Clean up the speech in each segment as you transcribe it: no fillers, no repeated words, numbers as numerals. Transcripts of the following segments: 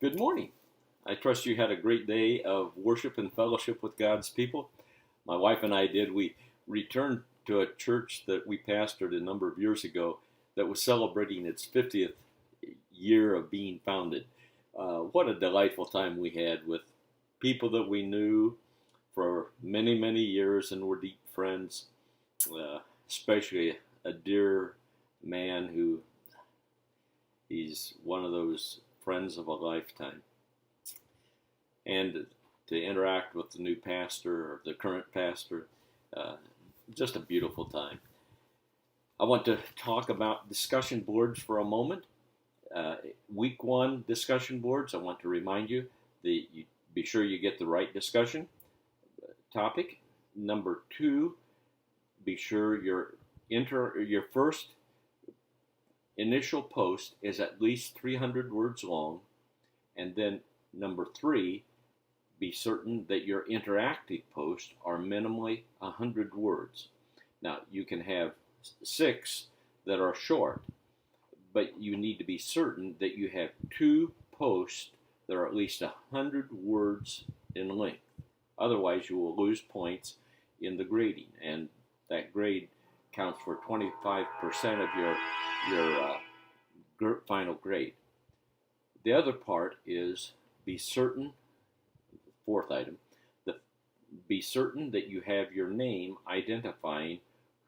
Good morning. I trust you had a great day of worship and fellowship with God's people. My wife and I did. We returned to a church that we pastored a number of years ago that was celebrating its 50th year of being founded. What a delightful time we had with people that we knew for many, many years and were deep friends, especially a dear man who he's one of those friends of a lifetime. And to interact with the new pastor or the current pastor, just a beautiful time. I want to talk about discussion boards for a moment. Week one discussion boards, I want to remind you that you be sure you get the right discussion topic. Number two, be sure your first initial post is at least 300 words long. And then number three, be certain that your interactive posts are minimally 100 words. Now, you can have 6 that are short, but you need to be certain that you have 2 posts that are at least 100 words in length. Otherwise, you will lose points in the grading, and that grade counts for 25% of your final grade. The other part is be certain, fourth item, be certain that you have your name identifying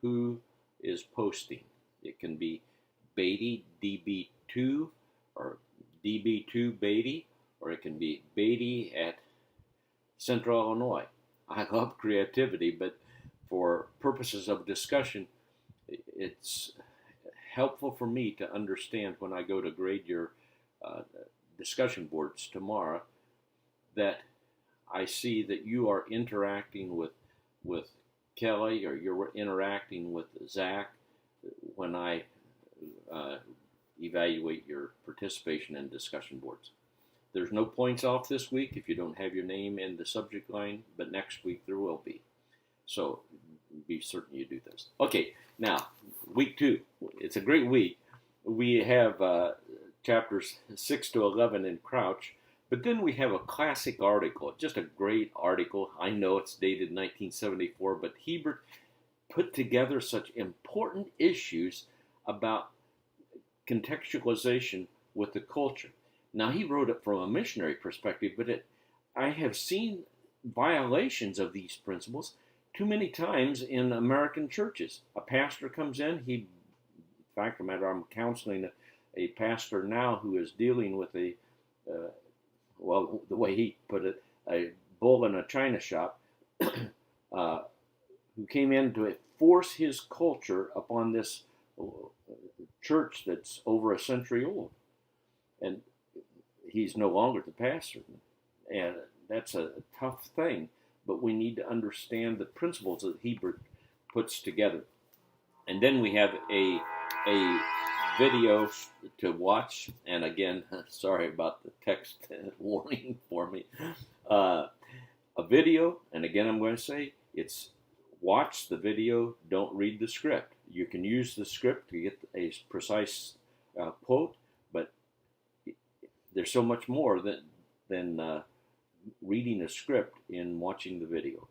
who is posting. It can be Beatty DB2 or DB2 Beatty, or it can be Beatty at Central Illinois. I love creativity, but for purposes of discussion, it's helpful for me to understand when I go to grade your discussion boards tomorrow that I see that you are interacting with Kelly or you're interacting with Zach when I evaluate your participation in discussion boards. There's no points off this week if you don't have your name in the subject line, but next week there will be. So be certain you do this. Okay, now, week 2. It's a great week. We have chapters 6 to 11 in Crouch, but then we have a classic article, just a great article. I know it's dated 1974, but Hebert put together such important issues about contextualization with the culture. Now, he wrote it from a missionary perspective, but I have seen violations of these principles too many times in American churches. A pastor comes in, in fact, I'm counseling a pastor now who is dealing with the way he put it, a bull in a china shop, who came in to force his culture upon this church that's over a century old. And he's no longer the pastor. And that's a tough thing, but we need to understand the principles that Hebert puts together. And then we have a video to watch, and again, sorry about the text warning for me. A video, and again I'm going to say, it's watch the video, don't read the script. You can use the script to get a precise quote, but there's so much more than reading a script in watching the video.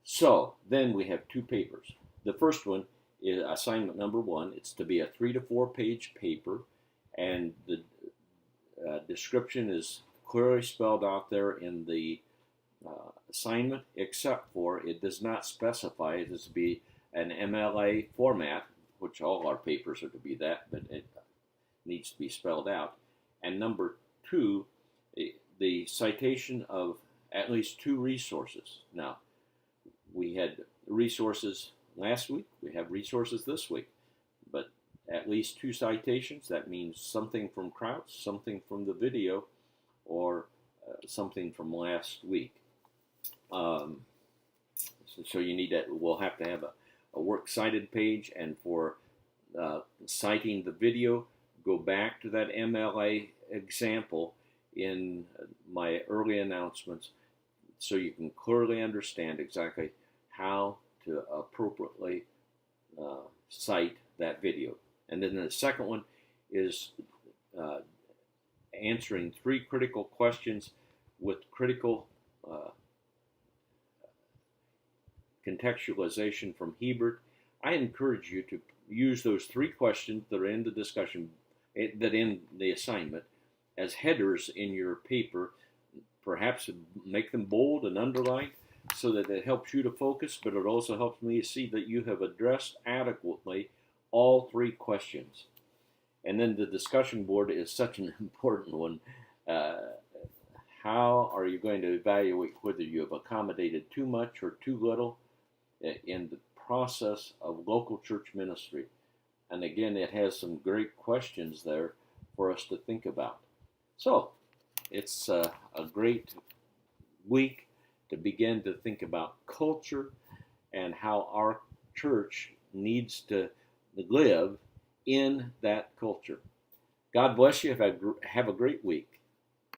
So then we have 2 papers. The first one is assignment number 1. It's to be a 3 to 4 page paper, and the description is clearly spelled out there in the assignment, except for it does not specify it is to be an MLA format, which all our papers are to be that, but it needs to be spelled out. And number 2, the citation of at least 2 resources. Now, we had resources last week, we have resources this week, but at least 2 citations. That means something from Crouch, something from the video, or something from last week. So you need to, we'll have to have a works cited page, and for citing the video, go back to that MLA example in my early announcements so you can clearly understand exactly how to appropriately cite that video. And then the second one is answering 3 critical questions with critical contextualization from Hebert. I encourage you to use those 3 questions that are in the discussion, that in the assignment, as headers in your paper. Perhaps make them bold and underlined so that it helps you to focus, but it also helps me see that you have addressed adequately all 3 questions. And then the discussion board is such an important one. How are you going to evaluate whether you have accommodated too much or too little in the process of local church ministry? And again, it has some great questions there for us to think about. So, it's a great week to begin to think about culture and how our church needs to live in that culture. God bless you. Have a great week.